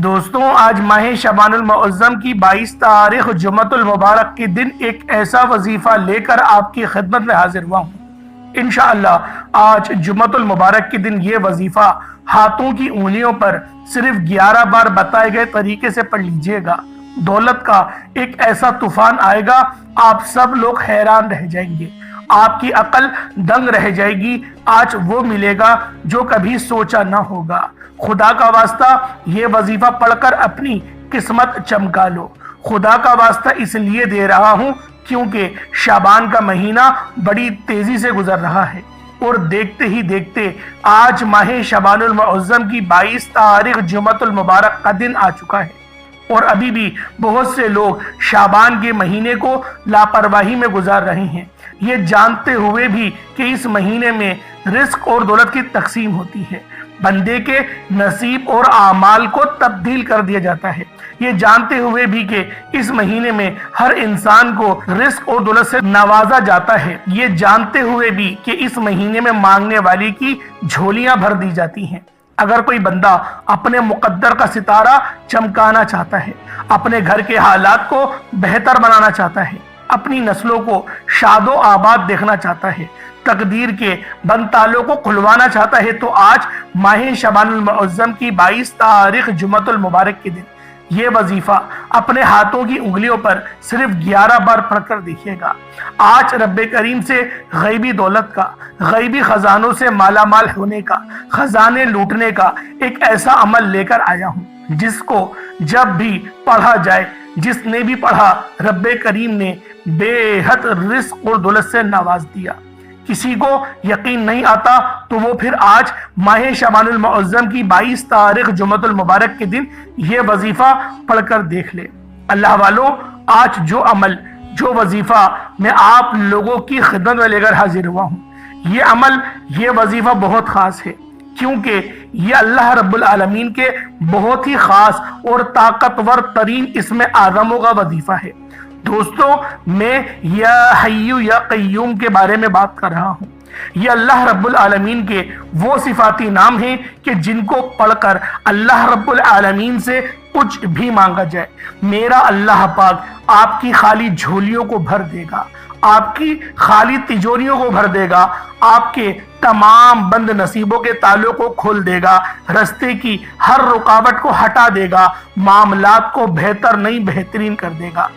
دوستوں، آج ماہ شعبان المعظم کی 22 تاریخ جمعۃ المبارک کے دن ایک ایسا وظیفہ لے کر آپ کی خدمت میں حاضر ہوا ہوں۔ انشاءاللہ آج جمعۃ المبارک کے دن یہ وظیفہ ہاتھوں کی انگلیوں پر صرف 11 بار بتائے گئے طریقے سے پڑھ لیجئے گا۔ دولت کا ایک ایسا طوفان آئے گا، آپ سب لوگ حیران رہ جائیں گے، آپ کی عقل دنگ رہ جائے گی۔ آج وہ ملے گا جو کبھی سوچا نہ ہوگا۔ خدا کا واسطہ یہ وظیفہ پڑھ کر اپنی قسمت چمکا لو۔ خدا کا واسطہ اس لیے دے رہا ہوں کیونکہ شعبان کا مہینہ بڑی تیزی سے گزر رہا ہے اور دیکھتے ہی دیکھتے آج ماہ شعبان المعظم کی 22 تاریخ جمعۃ المبارک کا دن آ چکا ہے، اور ابھی بھی بہت سے لوگ شعبان کے مہینے کو لاپرواہی میں گزار رہے ہیں، یہ جانتے ہوئے بھی کہ اس مہینے میں رزق اور دولت کی تقسیم ہوتی ہے، بندے کے نصیب اور اعمال کو تبدیل کر دیا جاتا ہے، یہ جانتے ہوئے بھی کہ اس مہینے میں ہر انسان کو رزق اور دولت سے نوازا جاتا ہے، یہ جانتے ہوئے بھی کہ اس مہینے میں مانگنے والی کی جھولیاں بھر دی جاتی ہیں۔ اگر کوئی بندہ اپنے مقدر کا ستارہ چمکانا چاہتا ہے، اپنے گھر کے حالات کو بہتر بنانا چاہتا ہے، اپنی نسلوں کو شاد و آباد دیکھنا چاہتا ہے، تقدیر کے بند تالوں کو کھلوانا چاہتا ہے، تو آج ماہ شعبان المعظم کی 22 تاریخ جمعۃ المبارک کے دن یہ وظیفہ اپنے ہاتھوں کی انگلیوں پر صرف 11 بار پڑھ کر دیکھیے گا۔ آج رب کریم سے غیبی دولت کا، غیبی خزانوں سے مالا مال ہونے کا، خزانے لوٹنے کا ایک ایسا عمل لے کر آیا ہوں جس کو جب بھی پڑھا جائے، جس نے بھی پڑھا، رب کریم نے بے حد رزق اور دولت سے نواز دیا۔ کسی کو یقین نہیں آتا تو وہ پھر آج ماہ شعبان المعظم کی 22 تاریخ جمعۃ المبارک کے دن یہ وظیفہ پڑھ کر دیکھ لے۔ اللہ والوں، آج جو عمل، جو وظیفہ میں آپ لوگوں کی خدمت میں لے کر حاضر ہوا ہوں، یہ عمل، یہ وظیفہ بہت خاص ہے، کیونکہ یہ اللہ رب العالمین کے بہت ہی خاص اور طاقتور ترین اسم اعظموں کا وظیفہ ہے۔ دوستوں، میں یا حی یا قیوم کے بارے میں بات کر رہا ہوں۔ یہ اللہ رب العالمین کے وہ صفاتی نام ہیں کہ جن کو پڑھ کر اللہ رب العالمین سے کچھ بھی مانگا جائے، میرا اللہ پاک آپ کی خالی جھولیوں کو بھر دے گا، آپ کی خالی تجوریوں کو بھر دے گا، آپ کے تمام بند نصیبوں کے تالوں کو کھول دے گا، رستے کی ہر رکاوٹ کو ہٹا دے گا، معاملات کو بہتر نہیں بہترین کر دے گا۔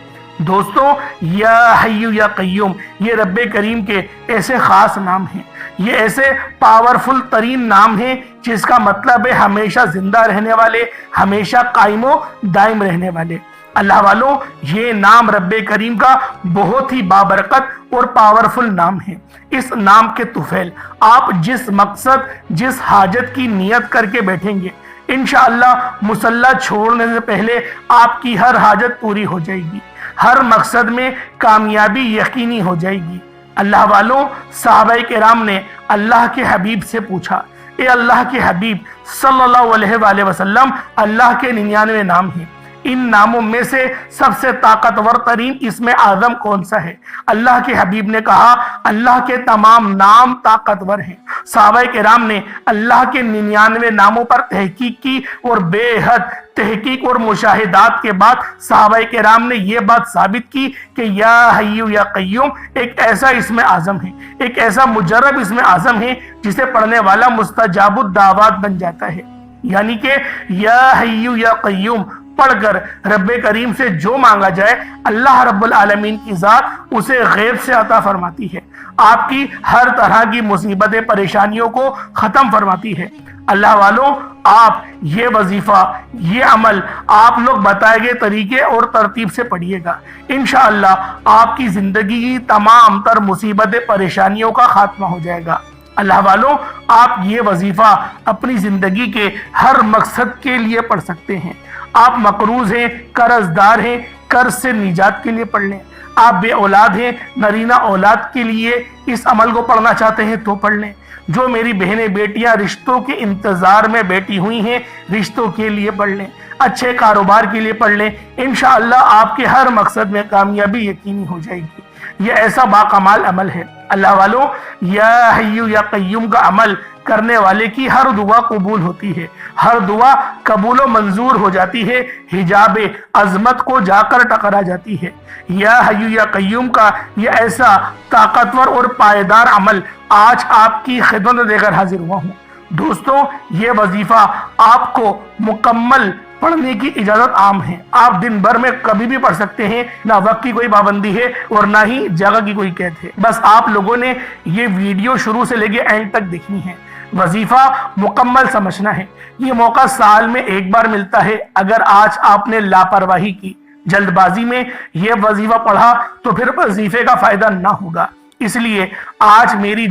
دوستوں، یا حی یا قیوم یہ رب کریم کے ایسے خاص نام ہیں، یہ ایسے پاورفل ترین نام ہیں جس کا مطلب ہے ہمیشہ زندہ رہنے والے، ہمیشہ قائم و دائم رہنے والے۔ اللہ والوں، یہ نام رب کریم کا بہت ہی بابرکت اور پاورفل نام ہے۔ اس نام کے طفیل آپ جس مقصد، جس حاجت کی نیت کر کے بیٹھیں گے، انشاءاللہ مصلی چھوڑنے سے پہلے آپ کی ہر حاجت پوری ہو جائے گی، ہر مقصد میں کامیابی یقینی ہو جائے گی۔ اللہ والوں، صحابہ کرام نے اللہ کے حبیب سے پوچھا، اے اللہ کے حبیب صلی اللہ علیہ وآلہ وسلم، اللہ کے 99 نام ہیں، ان ناموں میں سے سب سے طاقتور ترین اسم اعظم کون سا ہے؟ اللہ کے حبیب نے کہا، اللہ کے تمام نام طاقتور ہیں۔ صحابہ کرام نے اللہ کے 99 ناموں پر تحقیق کی، اور بے حد تحقیق اور مشاہدات کے بعد صحابہ کرام نے یہ بات ثابت کی کہ یا حی یا قیوم ایک ایسا اسم اعظم ہے، ایک ایسا مجرب اسم اعظم ہے جسے پڑھنے والا مستجاب الدعوات بن جاتا ہے۔ یعنی کہ یا حی یا قیوم پڑھ کر رب کریم سے جو مانگا جائے، اللہ رب العالمین کی ذات اسے غیب سے عطا فرماتی ہے، آپ کی ہر طرح کی مصیبتیں، پریشانیوں کو ختم فرماتی ہے۔ اللہ والوں، آپ یہ وظیفہ، یہ عمل آپ لوگ بتائے گئے طریقے اور ترتیب سے پڑھیے گا، انشاءاللہ آپ کی زندگی کی تمام تر مصیبتیں، پریشانیوں کا خاتمہ ہو جائے گا۔ اللہ والوں، آپ یہ وظیفہ اپنی زندگی کے ہر مقصد کے لیے پڑھ سکتے ہیں۔ آپ مقروض ہیں، قرض دار ہیں، قرض سے نجات کے لیے پڑھ لیں۔ آپ بے اولاد ہیں، نرینہ اولاد کے لیے اس عمل کو پڑھنا چاہتے ہیں تو پڑھ لیں۔ جو میری بہنیں بیٹیاں رشتوں کے انتظار میں بیٹھی ہوئی ہیں، رشتوں کے لیے پڑھ لیں، اچھے کاروبار کے لیے پڑھ لیں، انشاءاللہ آپ کے ہر مقصد میں کامیابی یقینی ہو جائے گی۔ یہ ایسا باکمال عمل ہے۔ اللہ والو، یا حیو یا قیوم کا عمل کرنے والے کی ہر دعا قبول ہوتی ہے، ہر دعا قبول و منظور ہو جاتی ہے، حجاب عظمت کو جا کر ٹکرا جاتی ہے۔ یا حیو یا قیوم کا یہ ایسا طاقتور اور پائیدار عمل آج آپ کی خدمت دے کر حاضر ہوا ہوں۔ دوستوں، یہ وظیفہ آپ کو مکمل پڑھنے کی اجازت عام ہے۔ آپ دن بھر میں کبھی بھی پڑھ سکتے ہیں، نہ وقت کی کوئی پابندی ہے اور نہ ہی جگہ کی کوئی قید ہے۔ بس آپ لوگوں نے یہ ویڈیو شروع سے لے کے اینڈ تک دیکھنی ہے، وظیفہ مکمل سمجھنا ہے۔ یہ موقع سال میں ایک بار ملتا ہے۔ اگر آج آپ نے لاپرواہی کی، جلد بازی میں یہ وظیفہ پڑھا تو پھر وظیفے کا فائدہ نہ ہوگا۔ اس لیے آج میری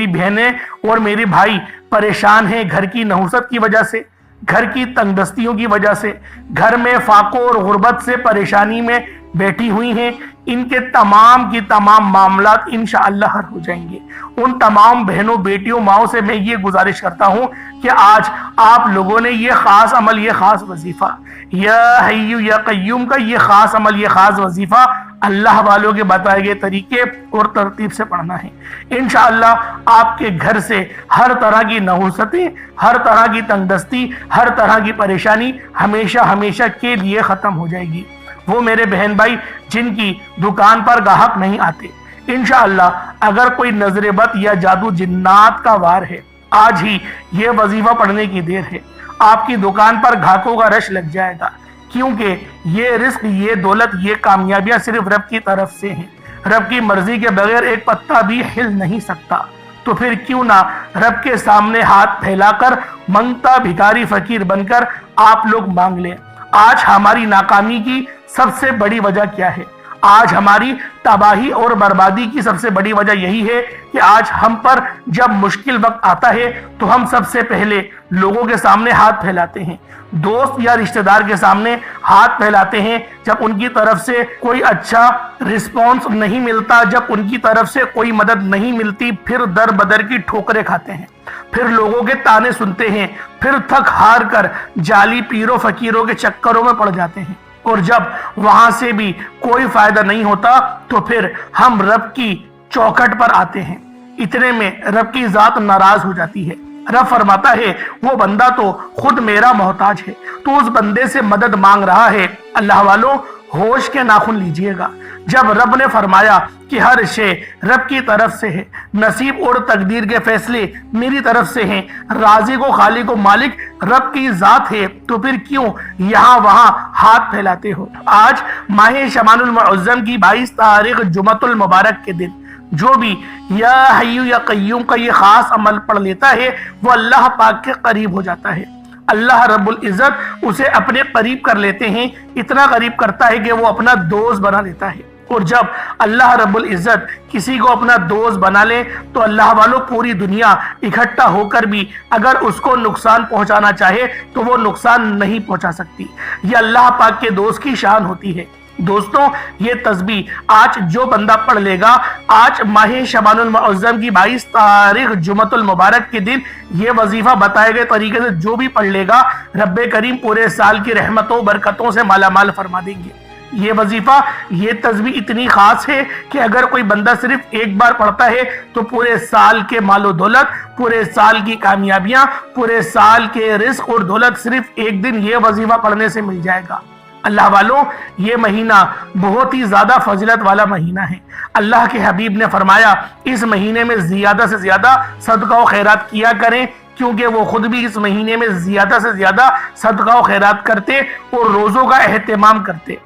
بہنیں اور میرے بھائی پریشان ہیں، گھر کی نحوست کی وجہ سے، گھر کی تنگ دستیوں کی وجہ سے، گھر میں فاقوں اور غربت سے پریشانی میں بیٹھی ہوئی ہیں۔ ان کے تمام کی تمام معاملات انشاءاللہ حل ہو جائیں گے۔ ان تمام بہنوں، بیٹیوں، ماؤں سے میں یہ گزارش کرتا ہوں کہ آج آپ لوگوں نے یہ خاص عمل، یہ خاص وظیفہ، یا حیو یا قیوم کا یہ خاص عمل، یہ خاص وظیفہ اللہ والوں کے بتائے گئے طریقے اور ترتیب سے پڑھنا ہے۔ انشاءاللہ آپ کے گھر سے ہر طرح کی نحوستیں، ہر طرح کی تنگ دستی، ہر طرح کی پریشانی ہمیشہ کے لیے ختم ہو جائے گی۔ وہ میرے بہن بھائی جن کی دکان پر گاہک نہیں آتے، انشاءاللہ اگر کوئی نظر بد یا جادو جنات کا وار ہے، آج ہی یہ وظیفہ پڑھنے کی دیر ہے۔ آپ کی دکان پر گاہکوں کا رش لگ جائے گا، کیونکہ یہ رزق، یہ دولت، یہ کامیابیاں صرف رب کی طرف سے ہیں۔ رب کی مرضی کے بغیر ایک پتا بھی ہل نہیں سکتا۔ تو پھر کیوں نہ رب کے سامنے ہاتھ پھیلا کر، منگتا بھکاری فقیر بن کر آپ لوگ مانگ لیں۔ آج ہماری ناکامی کی سب سے بڑی وجہ کیا ہے؟ آج ہماری تباہی اور بربادی کی سب سے بڑی وجہ یہی ہے کہ آج ہم پر جب مشکل وقت آتا ہے تو ہم سب سے پہلے لوگوں کے سامنے ہاتھ پھیلاتے ہیں، دوست یا رشتہ دار کے سامنے ہاتھ پھیلاتے ہیں جب ان کی طرف سے کوئی اچھا رسپانس نہیں ملتا، جب ان کی طرف سے کوئی مدد نہیں ملتی، پھر در بدر کی ٹھوکریں کھاتے ہیں، پھر لوگوں کے تانے سنتے ہیں، پھر تھک ہار کر جعلی پیروں فقیروں کے چکروں میں پڑ جاتے ہیں، اور جب وہاں سے بھی کوئی فائدہ نہیں ہوتا تو پھر ہم رب کی چوکھٹ پر آتے ہیں۔ اتنے میں رب کی ذات ناراض ہو جاتی ہے۔ رب فرماتا ہے، وہ بندہ تو خود میرا محتاج ہے، تو اس بندے سے مدد مانگ رہا ہے۔ اللہ والوں، ہوش کے ناخن لیجئے گا۔ جب رب نے فرمایا کہ ہر شے رب کی طرف سے ہے، نصیب اور تقدیر کے فیصلے میری طرف سے ہیں، رازق و خالق و مالک رب کی ذات ہے، تو پھر کیوں یہاں وہاں ہاتھ پھیلاتے ہو؟ آج ماہ شعبان المعظم کی 22 تاریخ جمعۃ المبارک کے دن جو بھی یا حیو یا قیوم کا یہ خاص عمل پڑھ لیتا ہے، وہ اللہ پاک کے قریب ہو جاتا ہے۔ اللہ رب العزت اسے اپنے قریب کر لیتے ہیں، اتنا قریب کرتا ہے کہ وہ اپنا دوست بنا لیتا ہے۔ اور جب اللہ رب العزت کسی کو اپنا دوست بنا لے تو اللہ والوں، پوری دنیا اکٹھا ہو کر بھی اگر اس کو نقصان پہنچانا چاہے تو وہ نقصان نہیں پہنچا سکتی۔ یہ اللہ پاک کے دوست کی شان ہوتی ہے۔ دوستوں، یہ تسبیح آج جو بندہ پڑھ لے گا، آج ماہ شعبان المعظم کی 22 تاریخ جمعۃ المبارک کے دن یہ وظیفہ بتائے گئے طریقے سے جو بھی پڑھ لے گا، رب کریم پورے سال کی رحمتوں برکتوں سے مالا مال فرما دیں گے۔ یہ وظیفہ، یہ تسبیح اتنی خاص ہے کہ اگر کوئی بندہ صرف ایک بار پڑھتا ہے تو پورے سال کے مال و دولت، پورے سال کی کامیابیاں، پورے سال کے رزق اور دولت صرف ایک دن یہ وظیفہ پڑھنے سے مل جائے گا۔ اللہ والوں، یہ مہینہ بہت ہی زیادہ فضیلت والا مہینہ ہے۔ اللہ کے حبیب نے فرمایا، اس مہینے میں زیادہ سے زیادہ صدقہ و خیرات کیا کریں، کیونکہ وہ خود بھی اس مہینے میں زیادہ سے زیادہ صدقہ و خیرات کرتے اور روزوں کا اہتمام کرتے،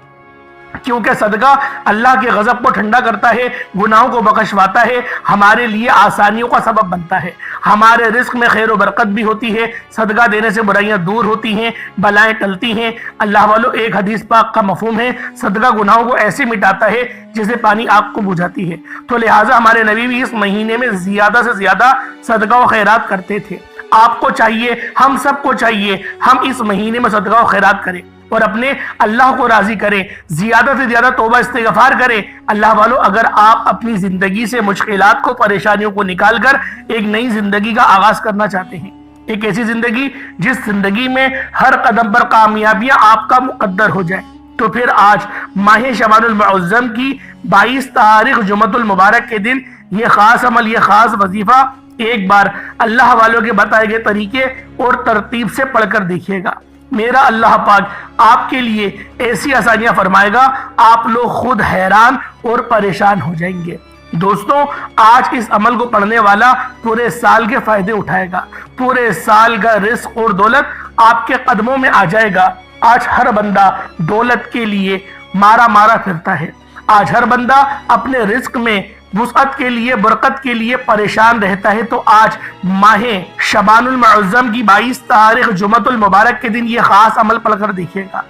کیونکہ صدقہ اللہ کے غضب کو ٹھنڈا کرتا ہے، گناہوں کو بخشواتا ہے، ہمارے لیے آسانیوں کا سبب بنتا ہے، ہمارے رزق میں خیر و برکت بھی ہوتی ہے، صدقہ دینے سے برائیاں دور ہوتی ہیں، بلائیں ٹلتی ہیں۔ اللہ والوں، ایک حدیث پاک کا مفہوم ہے، صدقہ گناہوں کو ایسے مٹاتا ہے جیسے پانی آگ کو بجھاتی ہے۔ تو لہٰذا ہمارے نبی بھی اس مہینے میں زیادہ سے زیادہ صدقہ و خیرات کرتے تھے۔ آپ کو چاہیے، ہم سب کو چاہیے، ہم اس مہینے میں صدقہ و خیرات کریں اور اپنے اللہ کو راضی کریں، زیادہ سے زیادہ توبہ استغفار کریں۔ اللہ والوں، اگر آپ اپنی زندگی سے مشکلات کو، پریشانیوں کو نکال کر ایک نئی زندگی کا آغاز کرنا چاہتے ہیں، ایک ایسی زندگی جس زندگی میں ہر قدم پر کامیابیاں آپ کا مقدر ہو جائیں، تو پھر آج ماہ شعبان المعظم کی 22 تاریخ جمعۃ المبارک کے دن یہ خاص عمل، یہ خاص وظیفہ ایک بار اللہ والوں کے بتائے گئے طریقے اور ترتیب سے پڑھ کر دیکھیے گا۔ میرا اللہ پاک آپ کے لیے ایسی آسانیاں فرمائے گا، آپ لوگ خود حیران اور پریشان ہو جائیں گے۔ دوستوں، آج اس عمل کو پڑھنے والا پورے سال کے فائدے اٹھائے گا، پورے سال کا رزق اور دولت آپ کے قدموں میں آ جائے گا۔ آج ہر بندہ دولت کے لیے مارا مارا پھرتا ہے، آج ہر بندہ اپنے رزق میں وسعت کے لیے، برکت کے لیے پریشان رہتا ہے۔ تو آج ماہ شعبان المعظم کی 22 تاریخ جمعۃ المبارک کے دن یہ خاص عمل پڑھ کر دیکھیے گا۔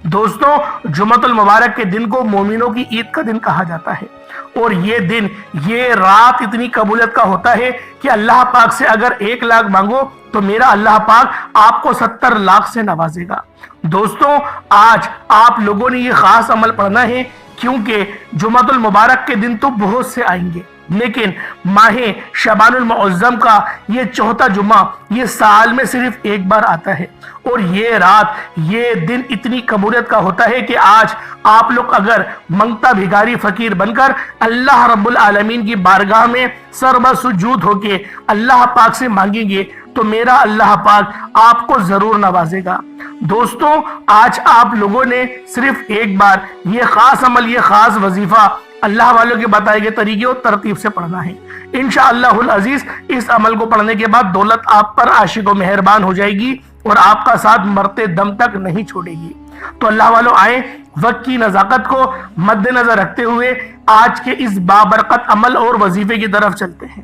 دوستوں، جمعۃ المبارک کے دن کو مومنوں کی عید کا دن کہا جاتا ہے، اور یہ دن، یہ رات اتنی قبولیت کا ہوتا ہے کہ اللہ پاک سے اگر 1 لاکھ مانگو تو میرا اللہ پاک آپ کو 70 لاکھ سے نوازے گا۔ دوستوں، آج آپ لوگوں نے یہ خاص عمل پڑھنا ہے، کیونکہ جمعۃ المبارک کے دن تو بہت سے آئیں گے، لیکن ماہ شعبان المعظم کا یہ 4تھا جمعہ یہ سال میں صرف ایک بار آتا ہے، اور یہ رات، یہ دن اتنی قبولیت کا ہوتا ہے کہ آج آپ لوگ اگر منگتا بھیکاری فقیر بن کر اللہ رب العالمین کی بارگاہ میں سر سجود ہو کے اللہ پاک سے مانگیں گے تو میرا اللہ پاک آپ کو ضرور نوازے گا۔ دوستوں، آج آپ لوگوں نے صرف ایک بار یہ خاص عمل، یہ خاص وظیفہ اللہ والوں کے بتائے گئے طریقے اور ترتیب سے پڑھنا ہے۔ انشاءاللہ العزیز اس عمل کو پڑھنے کے بعد دولت آپ پر عاشق و مہربان ہو جائے گی اور آپ کا ساتھ مرتے دم تک نہیں چھوڑے گی۔ تو اللہ والوں، آئیں وقت کی نزاکت کو مد نظر رکھتے ہوئے آج کے اس بابرکت عمل اور وظیفے کی طرف چلتے ہیں۔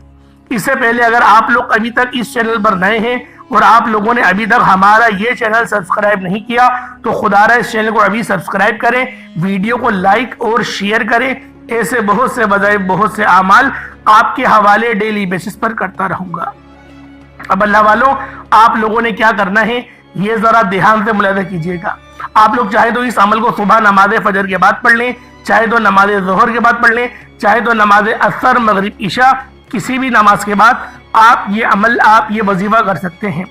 اس سے پہلے اگر آپ لوگ ابھی تک اس چینل پر نئے ہیں اور آپ لوگوں نے ابھی تک ہمارا یہ چینل سبسکرائب نہیں کیا تو خدا رہا اس چینل کو ابھی سبسکرائب کریں، ویڈیو کو لائک اور شیئر کریں۔ ایسے بہت سے وظائف، بہت سے اعمال آپ کے حوالے ڈیلی بیسس پر کرتا رہوں گا۔ اب اللہ والوں، آپ لوگوں نے کیا کرنا ہے یہ ذرا دھیان سے ملاحظہ کیجیے گا۔ آپ لوگ چاہے تو اس عمل کو صبح نماز فجر کے بعد پڑھ لیں، چاہے تو نماز ظہر کے بعد پڑھ لیں، چاہے تو نماز عصر، مغرب، عشاء، کسی بھی نماز کے بعد آپ یہ عمل، آپ یہ وظیفہ کر سکتے ہیں۔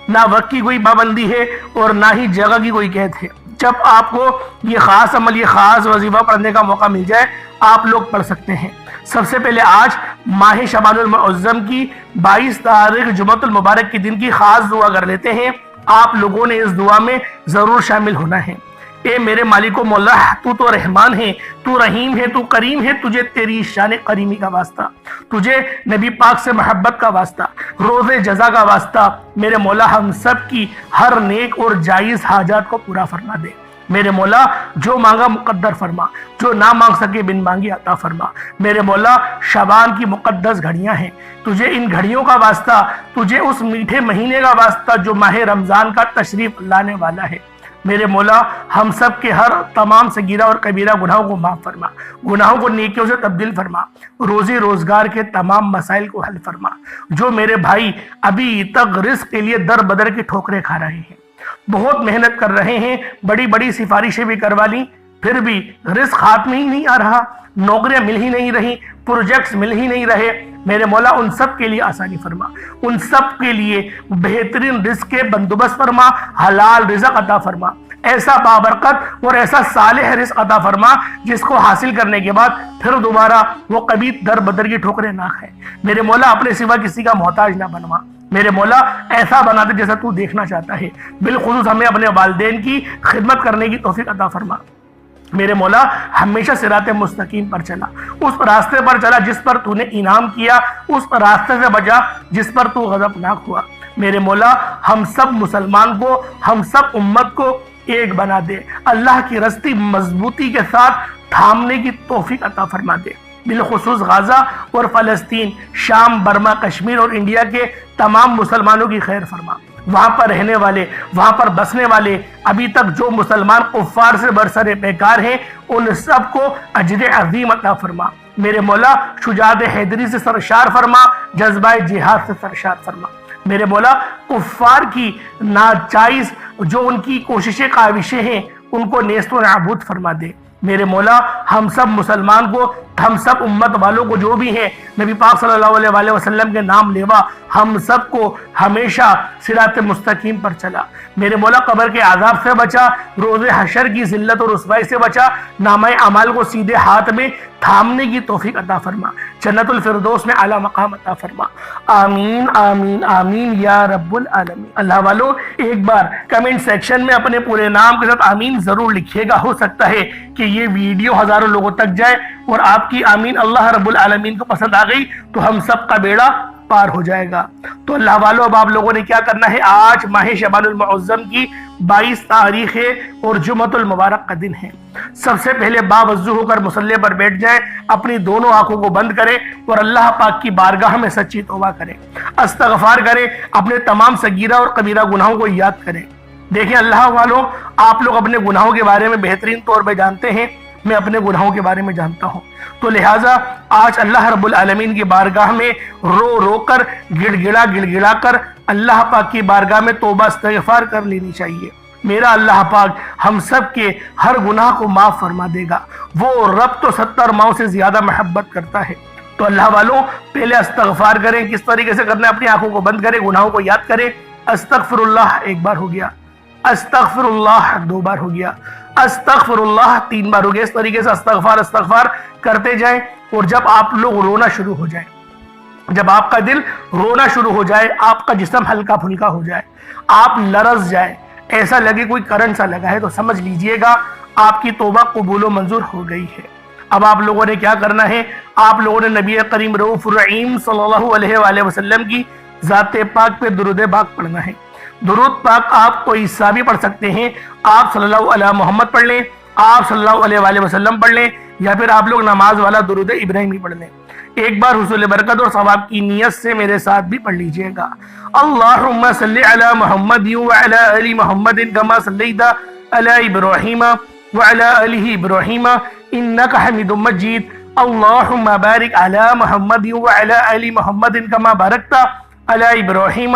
نہ وقت کی کوئی پابندی ہے اور نہ ہی جگہ کی کوئی قید ہے۔ جب آپ کو یہ خاص عمل، یہ خاص وظیفہ پڑھنے کا موقع مل جائے آپ لوگ پڑھ سکتے ہیں۔ سب سے پہلے آج ماہ شعبان المعظم کی 22 تاریخ جمعۃ المبارک کے دن کی خاص دعا کر لیتے ہیں۔ آپ لوگوں نے اس دعا میں ضرور شامل ہونا ہے۔ اے میرے مالک و مولا، تو رحمان ہے، تو رحیم ہے، تو کریم ہے، تجھے تیری شان کریمی کا واسطہ، تجھے نبی پاک سے محبت کا واسطہ، روز جزا کا واسطہ، میرے مولا ہم سب کی ہر نیک اور جائز حاجات کو پورا فرما دے۔ میرے مولا جو مانگا مقدر فرما، جو نہ مانگ سکے بن مانگی عطا فرما۔ میرے مولا شعبان کی مقدس گھڑیاں ہیں، تجھے ان گھڑیوں کا واسطہ، تجھے اس میٹھے مہینے کا واسطہ جو ماہ رمضان کا تشریف لانے والا ہے۔ میرے مولا ہم سب کے ہر تمام صغیرہ اور کبیرہ گناہوں کو معاف فرما، گناہوں کو نیکیوں سے تبدیل فرما، روزی روزگار کے تمام مسائل کو حل فرما۔ جو میرے بھائی ابھی تک رزق کے لیے در بدر کی ٹھوکریں کھا رہے ہیں، بہت محنت کر رہے ہیں، بڑی بڑی سفارشیں بھی کروا لی، پھر بھی رزق ہاتھ میں ہی نہیں آ رہا، نوکریاں مل ہی نہیں رہی، پروجیکٹس مل ہی نہیں رہے، میرے مولا ان سب کے لیے آسانی فرما، ان سب کے لیے بہترین رزق کے بندوبست فرما، حلال رزق عطا فرما، ایسا بابرکت اور ایسا صالح رزق عطا فرما جس کو حاصل کرنے کے بعد پھر دوبارہ وہ کبھی در بدر کی ٹھوکریں نہ کھائے۔ میرے مولا اپنے سوا کسی کا محتاج نہ بنوا، میرے مولا ایسا بنا دے جیسا تو دیکھنا چاہتا ہے، بالخصوص ہمیں اپنے والدین کی خدمت کرنے کی توفیق عطا فرما۔ میرے مولا ہمیشہ صراط مستقیم پر چلا، اس راستے پر چلا جس پر تو نے انعام کیا، اس راستے سے بچا جس پر تو غضبناک ہوا۔ میرے مولا ہم سب مسلمان کو، ہم سب امت کو ایک بنا دے، اللہ کی رستی مضبوطی کے ساتھ تھامنے کی توفیق عطا فرما دے، بالخصوص غزہ اور فلسطین، شام، برما، کشمیر اور انڈیا کے تمام مسلمانوں کی خیر فرما۔ وہاں پر رہنے والے، وہاں پر بسنے والے، ابھی تک جو مسلمان کفار سے برسر پیکار ہیں ان سب کو اجر عظیم عطا فرما۔ میرے مولا شجاعت حیدری سے سرشار فرما، جذبہ جہاد سے سرشار فرما۔ میرے مولا کفار کی ناجائز جو ان کی کوششیں، کاوشیں ہیں ان کو نیست و نابود فرما دے۔ میرے مولا ہم سب مسلمان کو، ہم سب امت والوں کو جو بھی ہیں نبی پاک صلی اللہ علیہ وسلم کے نام لیوا، ہم سب کو ہمیشہ صراط مستقیم پر چلا۔ میرے مولا قبر کے عذاب سے بچا، روز حشر کی ذلت اور رسوائی سے بچا، نامہ اعمال کو سیدھے ہاتھ میں تھامنے کی توفیق عطا فرما، جنت الفردوس میں اعلیٰ مقام عطا فرما، آمین آمین آمین یا رب العالمین۔ اللہ والو ایک بار کمنٹ سیکشن میں اپنے پورے نام کے ساتھ آمین ضرور لکھیے گا، ہو سکتا ہے کہ یہ ویڈیو ہزاروں لوگوں تک جائے اور آپ کی آمین اللہ رب العالمین کو پسند آ گئی تو ہم سب کا بیڑا پار ہو جائے گا۔ تو اللہ والو اب آپ لوگوں نے کیا کرنا ہے، آج ماہ شعبان المعظم کی 22 تاریخ ہے اور جمعۃ المبارک کا دن ہے۔ سب سے پہلے باوضو ہو کر مصلی پر بیٹھ جائیں، اپنی دونوں آنکھوں کو بند کریں اور اللہ پاک کی بارگاہ میں سچی توبہ کریں، استغفار کریں، اپنے تمام صغیرہ اور کبیرہ گناہوں کو یاد کریں۔ دیکھیں اللہ والوں، آپ لوگ اپنے گناہوں کے بارے میں بہترین طور پہ جانتے ہیں، میں اپنے گناہوں کے بارے میں جانتا ہوں، تو لہٰذا آج اللہ رب العالمین کی بارگاہ میں رو رو کر گڑ گڑا کر اللہ پاک کی بارگاہ میں توبہ استغفار کر لینی چاہیے۔ میرا اللہ پاک ہم سب کے ہر گناہ کو معاف فرما دے گا، وہ رب تو 70 ماؤں سے زیادہ محبت کرتا ہے۔ تو اللہ والوں پہلے استغفار کریں، کس طریقے سے کرنا ہے، اپنی آنکھوں کو بند کریں، گناہوں کو یاد کریں، استغفر اللہ ایک بار ہو گیا، استغفر اللہ 2 بار ہو گیا، استغفر اللہ 3 بار ہو گیا۔ اس طریقے سے استغفار کرتے جائیں، اور جب آپ لوگ رونا شروع ہو جائیں، جب آپ کا دل رونا شروع ہو جائے، آپ کا جسم ہلکا پھلکا ہو جائے، آپ لرز جائے، ایسا لگے کوئی کرنٹ سا لگا ہے، تو سمجھ لیجئے گا آپ کی توبہ قبول و منظور ہو گئی ہے۔ اب آپ لوگوں نے کیا کرنا ہے، آپ لوگوں نے نبی کریم رؤوف الرحیم صلی اللہ علیہ وآلہ وسلم کی ذات پاک پہ درود پاک پڑھنا ہے۔ درود پاک آپ کوئی حصہ بھی پڑھ سکتے ہیں، آپ صلی اللہ علیہ محمد پڑھ لیں، آپ صلی اللہ علیہ وآلہ وسلم پڑھ لیں، یا پھر آپ لوگ نماز والا درود ابراہیمی پڑھ لیں۔ ایک بار حصول برکت اور ثواب کی نیت سے میرے ساتھ بھی پڑھ لیجئے گا۔ اللہم صلی علی محمد وعلی آل محمد کما صلیت علی ابراہیم وعلی آل ابراہیم انک حمید مجید۔ اللہم بارک علی محمد وعلی آل محمد کما بارکت علی ابراہیم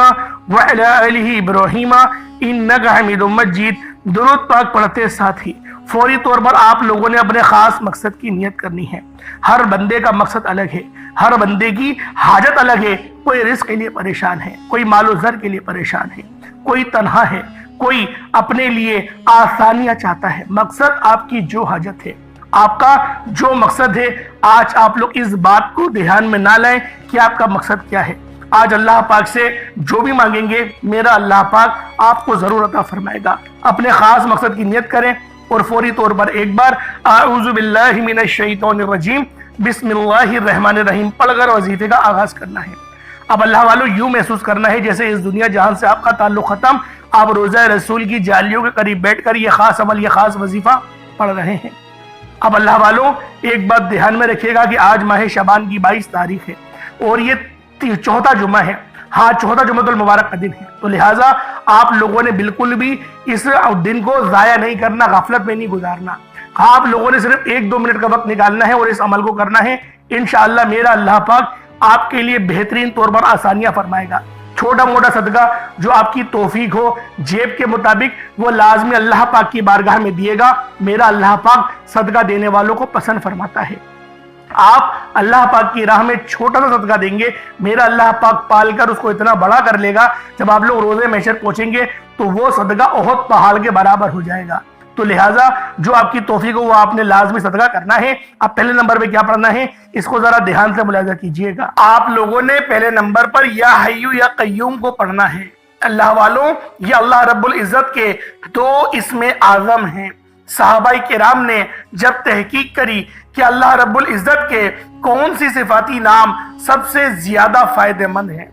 وعلی آل ابراہیم انک حمید مجید۔ درود پاک پڑھتے ساتھ ہی فوری طور پر آپ لوگوں نے اپنے خاص مقصد کی نیت کرنی ہے۔ ہر بندے کا مقصد الگ ہے، ہر بندے کی حاجت الگ ہے، کوئی رزق کے لیے پریشان ہے، کوئی مال و زر کے لیے پریشان ہے، کوئی تنہا ہے، کوئی اپنے لیے آسانیاں چاہتا ہے۔ مقصد آپ کی جو حاجت ہے، آپ کا جو مقصد ہے، آج آپ لوگ اس بات کو دھیان میں نہ لائیں کہ آپ کا مقصد کیا ہے۔ آج اللہ پاک سے جو بھی مانگیں گے، میرا اللہ پاک آپ کو ضرور عطا فرمائے گا۔ اپنے خاص مقصد کی نیت کریں اور فوری طور پر ایک بار اعوذ باللہ من الشیطان الرجیم بسم اللہ الرحمن الرحیم پڑھ کر وظیفے کا آغاز کرنا ہے۔ اب اللہ والو یوں محسوس کرنا ہے جیسے اس دنیا جہان سے آپ کا تعلق ختم، آپ روضہ رسول کی جالیوں کے قریب بیٹھ کر یہ خاص عمل، یہ خاص وظیفہ پڑھ رہے ہیں۔ اب اللہ والو ایک بات دھیان میں رکھیے گا کہ آج ماہ شعبان کی 22 تاریخ ہے اور یہ 4تھا جمعہ ہے، ہاں 4تھا جمعۃ المبارک کا دن ہے، تو لہٰذا آپ لوگوں نے بالکل بھی اس دن کو ضائع نہیں کرنا، غفلت میں نہیں گزارنا۔ آپ لوگوں نے صرف 1-2 منٹ کا وقت نکالنا ہے اور اس عمل کو کرنا ہے۔ انشاءاللہ میرا اللہ پاک آپ کے لیے بہترین طور پر آسانیاں فرمائے گا۔ چھوٹا موٹا صدقہ جو آپ کی توفیق ہو، جیب کے مطابق، وہ لازمی اللہ پاک کی بارگاہ میں دیے گا۔ میرا اللہ پاک صدقہ دینے والوں کو پسند فرماتا ہے۔ آپ اللہ پاک کی راہ میں چھوٹا سا صدقہ دیں گے، میرا اللہ پاک پال کر اس کو اتنا بڑا کر لے گا، جب آپ لوگ روزے محشر پہنچیں گے تو وہ صدقہ احد پہاڑ کے برابر ہو جائے گا۔ تو لہٰذا جو آپ کی توفیق ہو وہ آپ نے لازمی صدقہ کرنا ہے۔ اب پہلے نمبر پہ کیا پڑھنا ہے، اس کو ذرا دھیان سے ملاحظہ کیجئے گا۔ آپ لوگوں نے پہلے نمبر پر یا حیو یا قیوم کو پڑھنا ہے۔ اللہ والوں، یہ اللہ رب العزت کے 2 اسم اعظم ہیں۔ صحابہ کرام نے جب تحقیق کری کہ اللہ رب العزت کے کون سی صفاتی نام سب سے زیادہ فائدہ مند ہیں،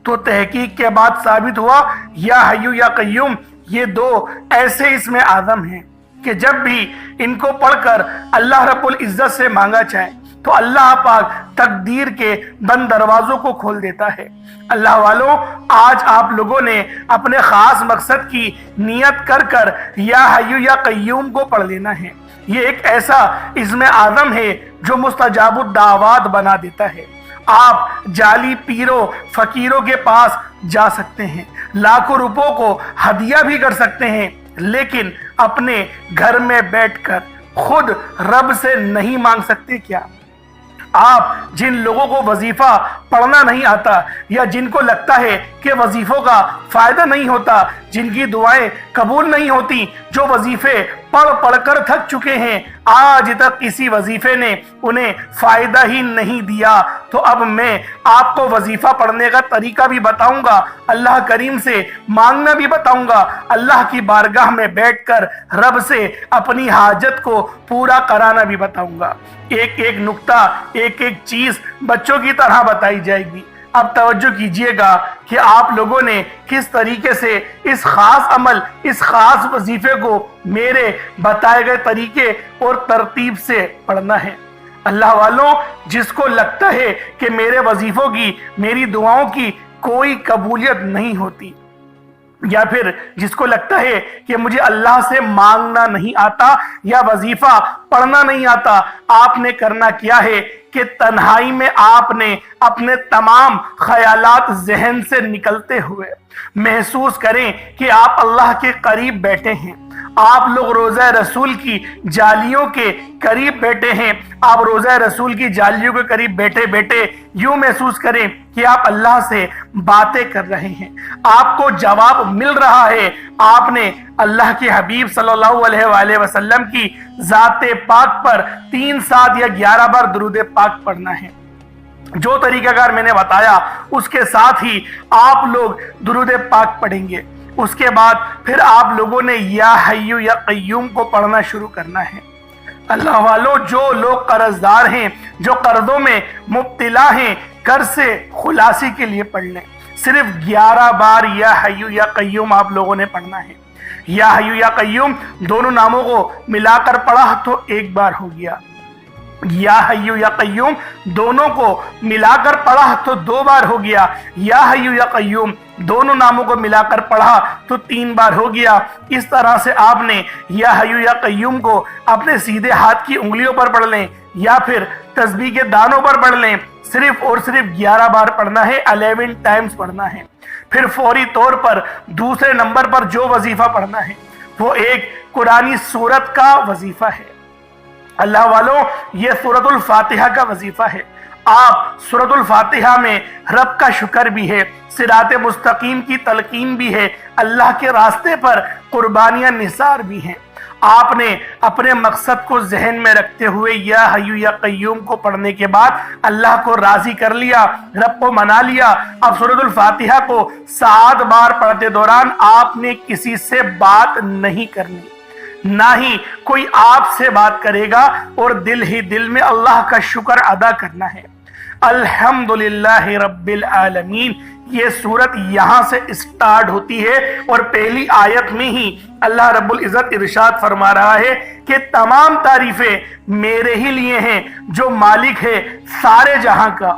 تو تحقیق کے بعد ثابت ہوا یا حیو یا قیوم یہ 2 ایسے اسم اعظم ہیں کہ جب بھی ان کو پڑھ کر اللہ رب العزت سے مانگا جائے تو اللہ پاک تقدیر کے بند دروازوں کو کھول دیتا ہے۔ اللہ والوں، آج آپ لوگوں نے اپنے خاص مقصد کی نیت کر کر یا حیو یا قیوم کو پڑھ لینا ہے۔ یہ ایک ایسا اسم اعظم ہے جو مستجاب الدعوات بنا دیتا ہے۔ آپ جعلی پیروں فقیروں کے پاس جا سکتے ہیں، لاکھوں روپوں کو ہدیہ بھی کر سکتے ہیں، لیکن اپنے گھر میں بیٹھ کر خود رب سے نہیں مانگ سکتے کیا؟ آپ جن لوگوں کو وظیفہ پڑھنا نہیں آتا یا جن کو لگتا ہے کہ وظیفوں کا فائدہ نہیں ہوتا، جن کی دعائیں قبول نہیں ہوتی، جو وظیفے پڑھ پڑھ کر تھک چکے ہیں، آج تک کسی وظیفے نے انہیں فائدہ ہی نہیں دیا، تو اب میں آپ کو وظیفہ پڑھنے کا طریقہ بھی بتاؤں گا، اللہ کریم سے مانگنا بھی بتاؤں گا، اللہ کی بارگاہ میں بیٹھ کر رب سے اپنی حاجت کو پورا کرانا بھی بتاؤں گا۔ ایک ایک نکتہ، ایک ایک چیز بچوں کی طرح بتائی جائے گی۔ اب توجہ کیجئے گا کہ آپ لوگوں نے کس طریقے سے اس خاص عمل، اس خاص وظیفے کو میرے بتائے گئے طریقے اور ترتیب سے پڑھنا ہے۔ اللہ والوں، جس کو لگتا ہے کہ میرے وظیفوں کی، میری دعاؤں کی کوئی قبولیت نہیں ہوتی، یا پھر جس کو لگتا ہے کہ مجھے اللہ سے مانگنا نہیں آتا یا وظیفہ پڑھنا نہیں آتا، آپ نے کرنا کیا ہے کہ تنہائی میں آپ نے اپنے تمام خیالات ذہن سے نکلتے ہوئے محسوس کریں کہ آپ اللہ کے قریب بیٹھے ہیں، آپ لوگ روضہ رسول کی جالیوں کے قریب بیٹھے ہیں، آپ روضہ رسول کی جالیوں کے قریب بیٹھے بیٹھے یوں محسوس کریں کہ آپ اللہ سے باتیں کر رہے ہیں، آپ کو جواب مل رہا ہے، آپ نے اللہ کے حبیب صلی اللہ علیہ وآلہ وسلم کی ذات پاک پر 3 7 یا 11 بار درود پاک پڑھنا ہے۔ جو طریقہ کار میں نے بتایا اس کے ساتھ ہی آپ لوگ درود پاک پڑھیں گے۔ اس کے بعد پھر آپ لوگوں نے یا حیو یا قیوم کو پڑھنا شروع کرنا ہے۔ اللہ والوں، جو لوگ قرض دار ہیں، جو قرضوں میں مبتلا ہیں، قرض سے خلاصی کے لیے پڑھ لیں۔ صرف 11 بار یا حیو یا قیوم آپ لوگوں نے پڑھنا ہے۔ یا حیو یا قیوم دونوں ناموں کو ملا کر پڑھا تو 1 بار ہو گیا، یا حیو یا قیوم دونوں کو ملا کر پڑھا تو 2 بار ہو گیا، یا حیو یا قیوم دونوں ناموں کو ملا کر پڑھا تو 3 بار ہو گیا۔ اس طرح سے آپ نے یا حیو یا قیوم کو اپنے سیدھے ہاتھ کی انگلیوں پر پڑھ لیں یا پھر تسبیح کے دانوں پر پڑھ لیں، صرف اور صرف 11 بار پڑھنا ہے، 11 ٹائمز پڑھنا ہے۔ پھر فوری طور پر دوسرے نمبر پر جو وظیفہ پڑھنا ہے وہ ایک قرآنی سورت کا وظیفہ ہے۔ اللہ والوں، یہ سورۃ الفاتحہ کا وظیفہ ہے۔ آپ سورۃ الفاتحہ میں رب کا شکر بھی ہے، صراط مستقیم کی تلقین بھی ہے، اللہ کے راستے پر قربانیاں نثار بھی ہیں۔ آپ نے اپنے مقصد کو ذہن میں رکھتے ہوئے یا حیو یا قیوم کو پڑھنے کے بعد اللہ کو راضی کر لیا، رب کو منا لیا۔ اب سورۃ الفاتحہ کو 7 بار پڑھتے دوران آپ نے کسی سے بات نہیں کرنی، نہ ہی کوئی آپ سے بات کرے گا، اور دل ہی دل میں اللہ کا شکر ادا کرنا ہے۔ الحمدللہ رب العالمین، یہ سورت یہاں سے اسٹارٹ ہوتی ہے، اور پہلی آیت میں ہی اللہ رب العزت ارشاد فرما رہا ہے کہ تمام تعریفیں میرے ہی لیے ہیں جو مالک ہے سارے جہاں کا۔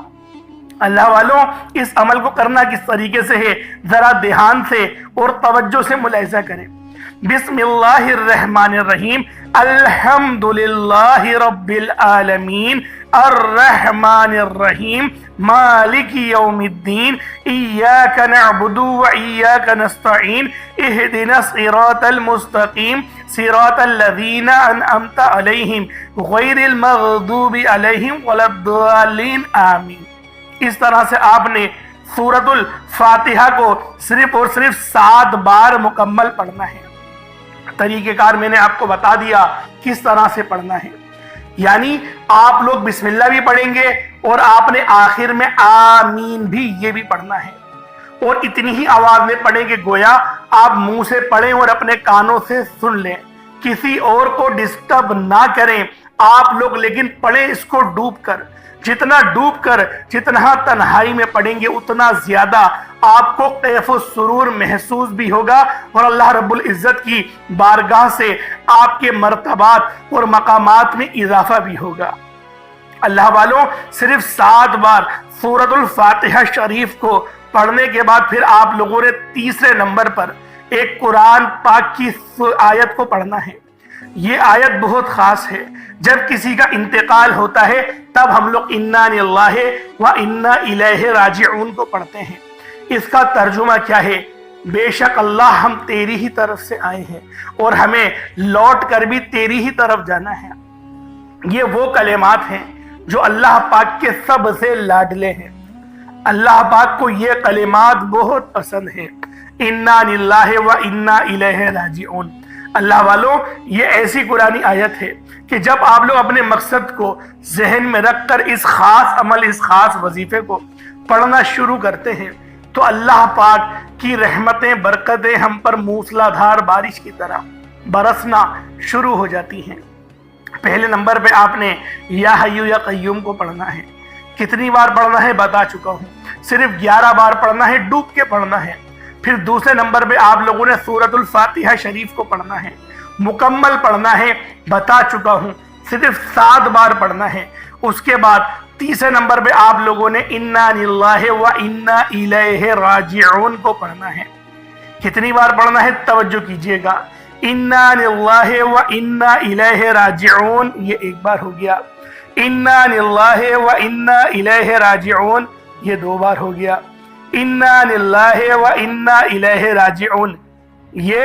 اللہ والوں، اس عمل کو کرنا کس طریقے سے ہے ذرا دھیان سے اور توجہ سے ملاحظہ کریں۔ بسم اللہ الرحمن الرحیم، الحمدللہ رب العالمین، الرحمن الرحیم، مالک یوم الدین، ایاک نعبد و ایاک نستعین، اہدنا الصراط المستقیم، صراط الذین انعمت علیہم غیر المغضوب علیہم ولا الضالین، آمین۔ اس طرح سے آپ نے سورۃ الفاتحہ کو صرف اور صرف 7 بار مکمل پڑھنا ہے۔ طریقہ کار میں نے آپ کو بتا دیا کس طرح سے پڑھنا ہے، یعنی آپ لوگ بسم اللہ بھی پڑھیں گے اور آپ نے آخر میں آمین بھی یہ بھی پڑھنا ہے، اور اتنی ہی آواز میں پڑھیں کہ گویا آپ منہ سے پڑھیں اور اپنے کانوں سے سن لیں، کسی اور کو ڈسٹرب نہ کریں آپ لوگ، لیکن پڑھیں اس کو ڈوب کر۔ جتنا ڈوب کر، جتنا تنہائی میں پڑھیں گے اتنا زیادہ آپ کو کیف و سرور محسوس بھی ہوگا، اور اللہ رب العزت کی بارگاہ سے آپ کے مرتبات اور مقامات میں اضافہ بھی ہوگا۔ اللہ والوں، صرف 7 بار سورۃ الفاتحہ شریف کو پڑھنے کے بعد پھر آپ لوگوں نے تیسرے نمبر پر ایک قرآن پاک کی آیت کو پڑھنا ہے۔ یہ آیت بہت خاص ہے۔ جب کسی کا انتقال ہوتا ہے تب ہم لوگ انا للہ و انا الیہ راجعون کو پڑھتے ہیں۔ اس کا ترجمہ کیا ہے؟ بے شک اللہ ہم تیری ہی طرف سے آئے ہیں اور ہمیں لوٹ کر بھی تیری ہی طرف جانا ہے۔ یہ وہ کلمات ہیں جو اللہ پاک کے سب سے لاڈلے ہیں۔ اللہ پاک کو یہ کلمات بہت پسند ہیں، انا للہ و انا الیہ راجعون۔ اللہ والوں، یہ ایسی قرآنی آیت ہے کہ جب آپ لوگ اپنے مقصد کو ذہن میں رکھ کر اس خاص عمل، اس خاص وظیفے کو پڑھنا شروع کرتے ہیں تو اللہ پاک کی رحمتیں، برکتیں ہم پر موسلا دھار بارش کی طرح برسنا شروع ہو جاتی ہیں۔ پہلے نمبر پہ آپ نے یا حیو یا قیوم کو پڑھنا ہے۔ کتنی بار پڑھنا ہے بتا چکا ہوں، صرف 11 بار پڑھنا ہے، ڈوب کے پڑھنا ہے۔ پھر دوسرے نمبر پہ آپ لوگوں نے سورۃ الفاتحہ شریف کو پڑھنا ہے، مکمل پڑھنا ہے، بتا چکا ہوں، صرف 7 بار پڑھنا ہے۔ اس کے بعد تیسرے نمبر پہ آپ لوگوں نے انا للہ و انا الیہ راجعون کو پڑھنا ہے۔ کتنی بار پڑھنا ہے توجہ کیجئے گا، انا للہ و انا الیہ راجعون یہ 1 بار ہو گیا، انا للہ و انا الیہ راجعون یہ 2 بار ہو گیا، انا للہ و انا الیہ راجعون یہ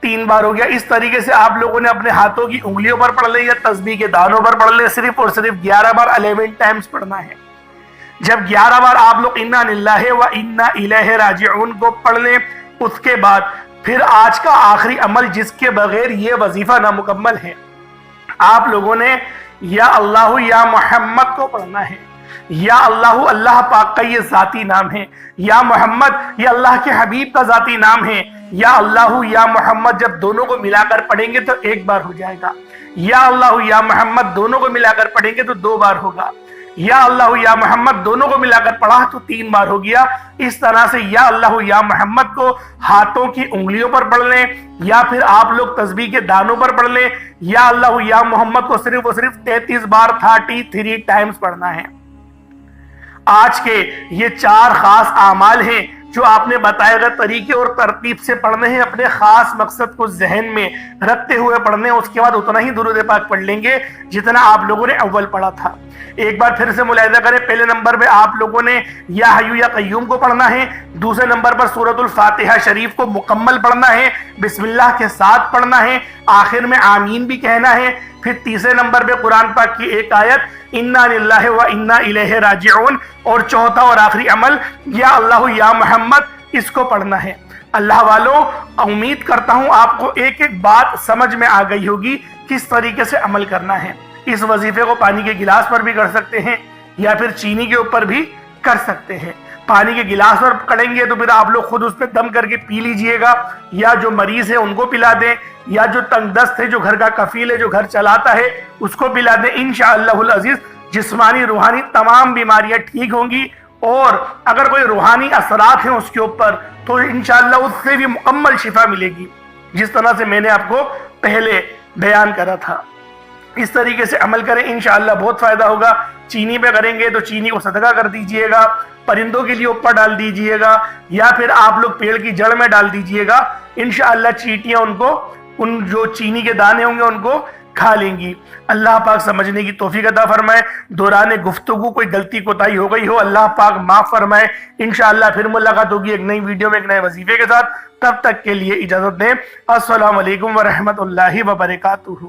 3 بار ہو گیا۔ اس طریقے سے آپ لوگوں نے اپنے ہاتھوں کی انگلیوں پر پڑھ لے یا تسبیح کے دانوں پر پڑھ لے، صرف اور صرف 11 بار 11 ٹائمز پڑھنا ہے۔ جب 11 بار آپ لوگ انا للہ و انا الیہ راجعون کو پڑھ لیں، اس کے بعد پھر آج کا آخری عمل جس کے بغیر یہ وظیفہ نامکمل ہے، آپ لوگوں نے یا اللہ یا محمد کو پڑھنا ہے۔ یا اللہ، اللہ پاک کا یہ ذاتی نام ہے، یا محمد یہ اللہ کے حبیب کا ذاتی نام ہے۔ یا اللہ یا محمد جب دونوں کو ملا کر پڑھیں گے تو 1 بار ہو جائے گا، یا اللہ یا محمد دونوں کو ملا کر پڑھیں گے تو 2 بار ہوگا، یا اللہ یا محمد دونوں کو ملا کر پڑھا تو 3 بار ہو گیا۔ اس طرح سے یا اللہ یا محمد کو ہاتھوں کی انگلیوں پر پڑھ لیں یا پھر آپ لوگ تسبیح کے دانوں پر پڑھ لیں، یا اللہ یا محمد کو صرف اور صرف 33 بار 33 ٹائمز پڑھنا ہے۔ آج کے یہ 4 خاص اعمال ہیں جو آپ نے بتائے گئے طریقے اور ترتیب سے پڑھنے ہیں، اپنے خاص مقصد کو ذہن میں رکھتے ہوئے پڑھنے ہیں۔ اس کے بعد اتنا ہی درود پاک پڑھ لیں گے جتنا آپ لوگوں نے اول پڑھا تھا۔ ایک بار پھر سے ملاحظہ کریں، پہلے نمبر پہ آپ لوگوں نے یا حیو یا قیوم کو پڑھنا ہے، دوسرے نمبر پر سورۃ الفاتحہ شریف کو مکمل پڑھنا ہے، بسم اللہ کے ساتھ پڑھنا ہے، آخر میں آمین بھی کہنا ہے۔ پھر تیسرے نمبر پہ قرآن پاک کی ایک آیت انا للہ و انا الیہ راجعون، اور چوتھا اور آخری عمل یا اللہ یا محمد اس کو پڑھنا ہے۔ اللہ والوں، امید کرتا ہوں آپ کو ایک ایک بات سمجھ میں آ گئی ہوگی کس طریقے سے عمل کرنا ہے۔ اس وظیفے کو پانی کے گلاس پر بھی کر سکتے ہیں یا پھر چینی کے اوپر بھی کر سکتے ہیں۔ پانی کے گلاس پر کریں گے تو پھر آپ لوگ خود اس پہ دم کر کے پی لیجئے گا، یا جو مریض ہے ان کو پلا دیں، یا جو تنگ دست ہے، جو گھر کا کفیل ہے، جو گھر چلاتا ہے، اس کو پلا دیں۔ انشاءاللہ العزیز جسمانی روحانی تمام بیماریاں ٹھیک ہوں گی، اور اگر کوئی روحانی اثرات ہیں اس کے اوپر تو انشاءاللہ اس سے بھی مکمل شفا ملے گی، جس طرح سے میں نے آپ کو پہلے بیان کرا تھا۔ اس طریقے سے عمل کریں، انشاءاللہ بہت فائدہ ہوگا۔ چینی پہ کریں گے تو چینی کو صدقہ کر دیجئے گا، پرندوں کے لیے اوپر ڈال دیجئے گا، یا پھر آپ لوگ پیڑ کی جڑ میں ڈال دیجئے گا۔ انشاءاللہ چیٹیاں ان جو چینی کے دانے ہوں گے ان کو کھا لیں گی۔ اللہ پاک سمجھنے کی توفیق عطا فرمائے۔ دوران گفتگو کوئی غلطی کوتاہی ہو گئی ہو، اللہ پاک معاف فرمائے۔ انشاءاللہ پھر ملاقات ہوگی ایک نئی ویڈیو میں ایک نئے وظیفے کے ساتھ۔ تب تک کے لیے اجازت دیں۔ السلام علیکم ورحمۃ اللہ وبرکاتہ۔